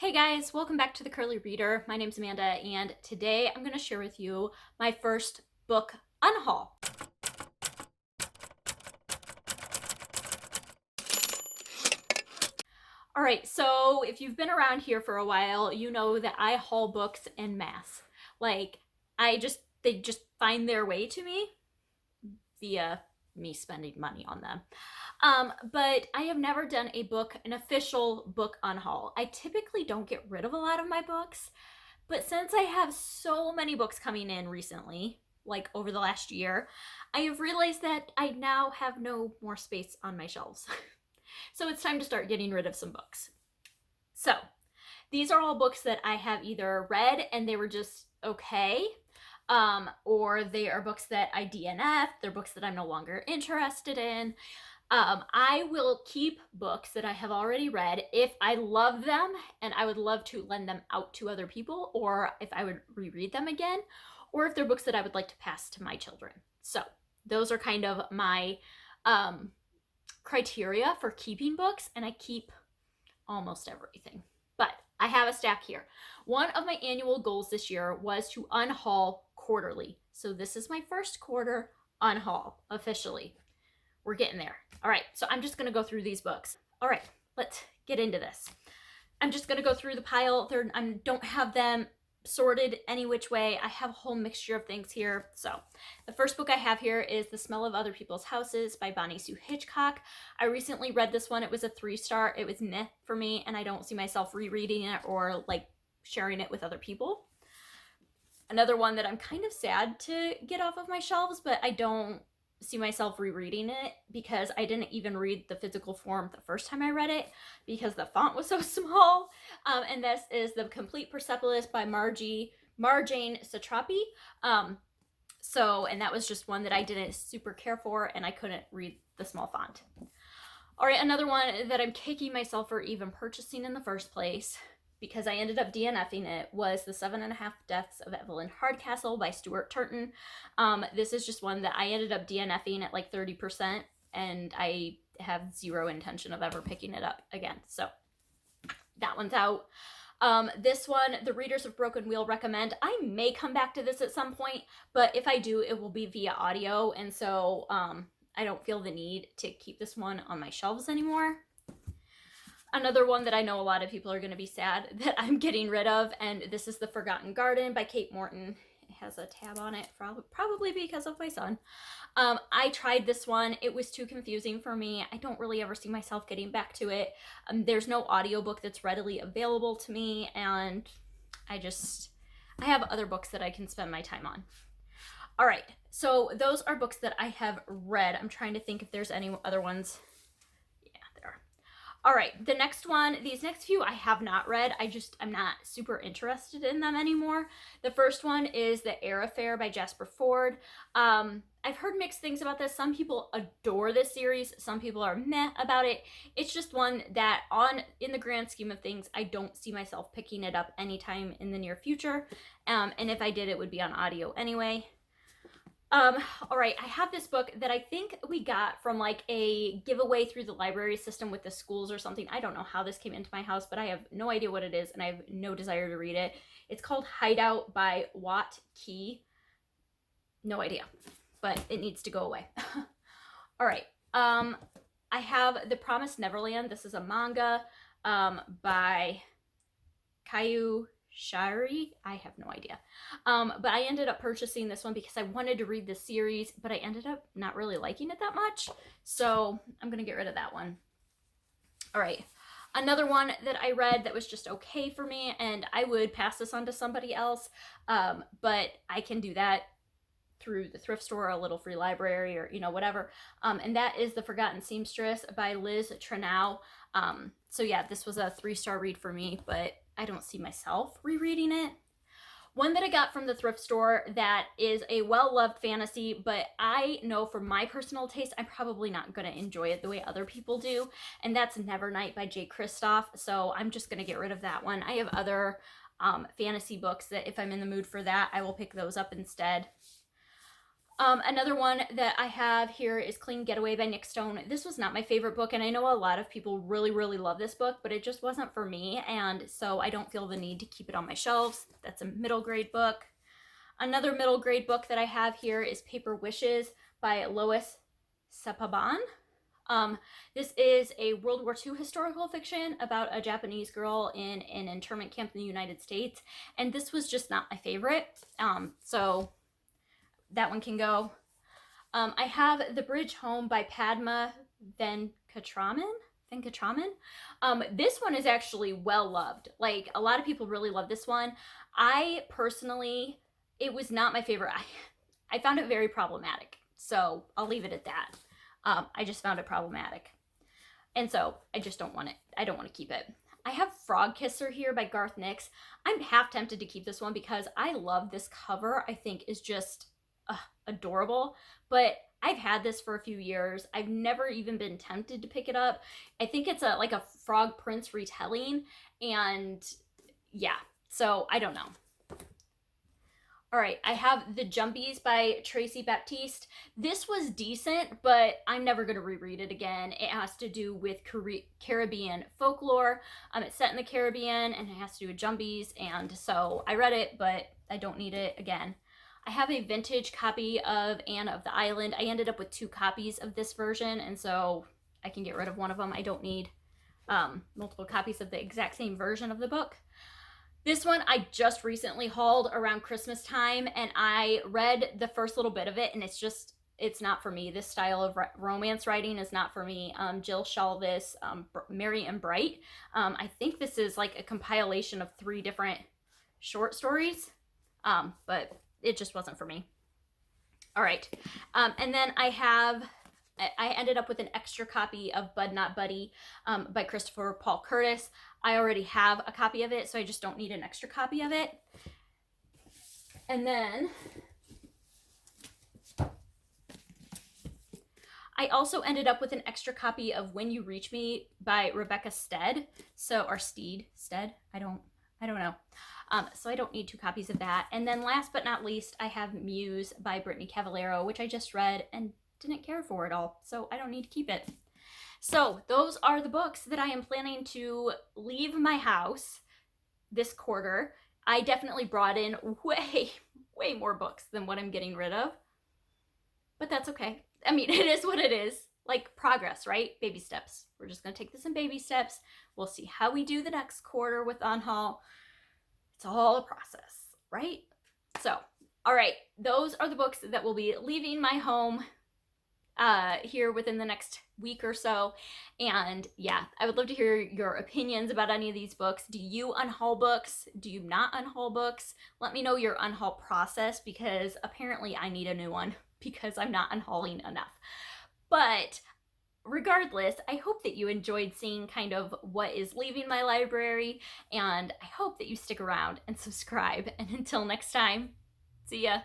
Hey guys, welcome back to the Curly Reader. My name's Amanda, and today I'm going to share with you my first book unhaul. All right, so if you've been around here for a while, you know that I haul books en masse. They just find their way to me via me spending money on them. But I have never done an official book unhaul. I typically don't get rid of a lot of my books, but since I have so many books coming in recently, like over the last year, I have realized that I now have no more space on my shelves. So it's time to start getting rid of some books. So these are all books that I have either read and they were just okay, or they are books that I DNF'd. They're books that I'm no longer interested in. I will keep books that I have already read if I love them and I would love to lend them out to other people, or if I would reread them again, or if they're books that I would like to pass to my children. So those are kind of my criteria for keeping books, and I keep almost everything. But I have a stack here. One of my annual goals this year was to unhaul quarterly. So this is my first quarter unhaul officially. We're getting there. All right, so I'm just gonna go through these books. All right, let's get into this. I'm just gonna go through the pile. I don't have them sorted any which way. I have a whole mixture of things here. So the first book I have here is The Smell of Other People's Houses by Bonnie Sue Hitchcock. I recently read this one. It was a 3-star. It was meh for me, and I don't see myself rereading it or like sharing it with other people. Another one that I'm kind of sad to get off of my shelves, but I don't see myself rereading it because I didn't even read the physical form the first time I read it because the font was so small. And this is The Complete Persepolis by Marjane Satrapi. And that was just one that I didn't super care for, and I couldn't read the small font. All right, another one that I'm kicking myself for even purchasing in the first place, because I ended up DNFing it, was The 7.5 Deaths of Evelyn Hardcastle by Stuart Turton. This is just one that I ended up DNFing at like 30%, and I have zero intention of ever picking it up again. So that one's out. This one, The Readers of Broken Wheel recommend. I may come back to this at some point, but if I do, it will be via audio, and so I don't feel the need to keep this one on my shelves anymore. Another one that I know a lot of people are going to be sad that I'm getting rid of, and this is The Forgotten Garden by Kate Morton. It has a tab on it, probably because of my son. I tried this one. It was too confusing for me. I don't really ever see myself getting back to it. There's no audiobook that's readily available to me, and I have other books that I can spend my time on. All right, so those are books that I have read. I'm trying to think if there's any other ones. All right, these next few I have not read. I'm not super interested in them anymore. The first one is The Air Affair by Jasper Fforde. I've heard mixed things about this. Some people adore this series. Some people are meh about it. It's just one that in the grand scheme of things, I don't see myself picking it up anytime in the near future. And if I did, it would be on audio anyway. All right, I have this book that I think we got from like a giveaway through the library system with the schools or something. I don't know how this came into my house, but I have no idea what it is, and I have no desire to read it. It's called Hideout by Watt Key. No idea, but it needs to go away. All right, I have The Promised Neverland. This is a manga by Caillou Shari. I have no idea. But I ended up purchasing this one because I wanted to read the series, but I ended up not really liking it that much. So I'm going to get rid of that one. All right. Another one that I read that was just okay for me, and I would pass this on to somebody else, but I can do that through the thrift store or a little free library or, whatever. And that is The Forgotten Seamstress by Liz Trenau. So yeah, this was a 3-star read for me, but I don't see myself rereading it. One that I got from the thrift store that is a well-loved fantasy, but I know from my personal taste, I'm probably not going to enjoy it the way other people do, and that's Nevernight by Jay Kristoff, so I'm just going to get rid of that one. I have other fantasy books that if I'm in the mood for that, I will pick those up instead. Another one that I have here is Clean Getaway by Nick Stone. This was not my favorite book, and I know a lot of people really, really love this book, but it just wasn't for me, and so I don't feel the need to keep it on my shelves. That's a middle grade book. Another middle grade book that I have here is Paper Wishes by Lois Sepaban. This is a World War II historical fiction about a Japanese girl in an internment camp in the United States, and this was just not my favorite, so that one can go. I have The Bridge Home by Padma Venkatraman. This one is actually well loved. Like, a lot of people really love this one. I personally, it was not my favorite. I found it very problematic, so I'll leave it at that. I just found it problematic, and so I just don't want it. I don't want to keep it. I have Frog Kisser here by Garth Nix. I'm half tempted to keep this one because I love this cover. I think is just adorable, but I've had this for a few years. I've never even been tempted to pick it up. I think it's like a Frog Prince retelling, and yeah, so I don't know. All right, I have The Jumpies by Tracy Baptiste. This was decent, but I'm never going to reread it again. It has to do with Caribbean folklore. It's set in the Caribbean, and it has to do with jumpies, and so I read it, but I don't need it again. I have a vintage copy of Anne of the Island. I ended up with 2 copies of this version, and so I can get rid of one of them. I don't need multiple copies of the exact same version of the book. This one I just recently hauled around Christmas time, and I read the first little bit of it, and it's not for me. This style of romance writing is not for me. Jill Shalvis, Merry and Bright. I think this is like a compilation of 3 different short stories, but it just wasn't for me. All right. And then I ended up with an extra copy of Bud Not Buddy by Christopher Paul Curtis. I already have a copy of it, so I just don't need an extra copy of it. And then I also ended up with an extra copy of When You Reach Me by Rebecca Stead. Or Stead. I don't know. So I don't need 2 copies of that. And then last but not least, I have Muse by Brittany Cavallero, which I just read and didn't care for at all, so I don't need to keep it. So those are the books that I am planning to leave my house this quarter. I definitely brought in way more books than what I'm getting rid of, but that's okay. I mean, it is what it is. Like progress, right? Baby steps. We're just going to take this in baby steps. We'll see how we do the next quarter with Unhaul. It's all a process, right? So, all right, those are the books that will be leaving my home here within the next week or so. And yeah, I would love to hear your opinions about any of these books. Do you unhaul books? Do you not unhaul books? Let me know your unhaul process, because apparently I need a new one because I'm not unhauling enough. But regardless, I hope that you enjoyed seeing kind of what is leaving my library, and I hope that you stick around and subscribe. And until next time, see ya.